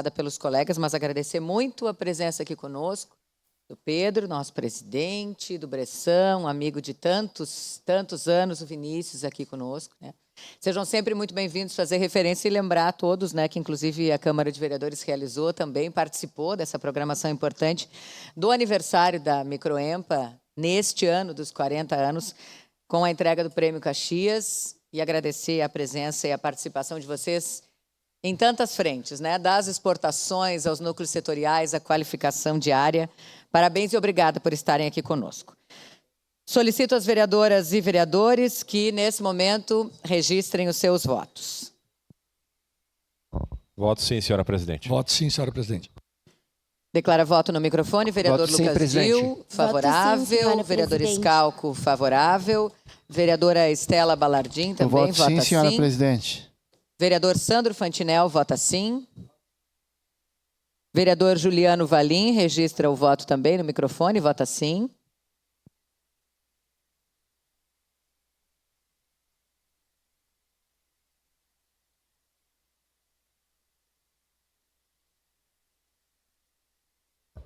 pelos colegas, mas agradecer muito a presença aqui conosco do Pedro, nosso presidente, do Bressão, amigo de tantos anos, o Vinícius aqui conosco, né? Sejam sempre muito bem-vindos, fazer referência e lembrar a todos, né, que inclusive a Câmara de Vereadores realizou também, participou dessa programação importante do aniversário da Microempa, neste ano dos 40 anos, com a entrega do Prêmio Caxias, e agradecer a presença e a participação de vocês em tantas frentes, né, das exportações aos núcleos setoriais, a qualificação diária. Parabéns e obrigada por estarem aqui conosco. Solicito às vereadoras e vereadores que, nesse momento, registrem os seus votos. Voto sim, senhora presidente. Voto sim, senhora presidente. Declara voto no microfone. Vereador Voto sim, Lucas presidente. Gil, favorável. Voto sim, senhora Vereador presidente. Scalco, favorável. Vereadora Estela Balardim Eu também voto vota sim, senhora sim. presidente. Vereador Sandro Fantinel vota sim. Vereador Juliano Valim registra o voto também no microfone, vota sim.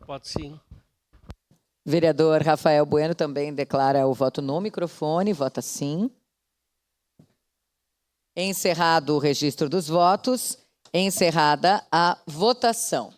Voto sim. Vereador Rafael Bueno também declara o voto no microfone, vota sim. Encerrado o registro dos votos, encerrada a votação.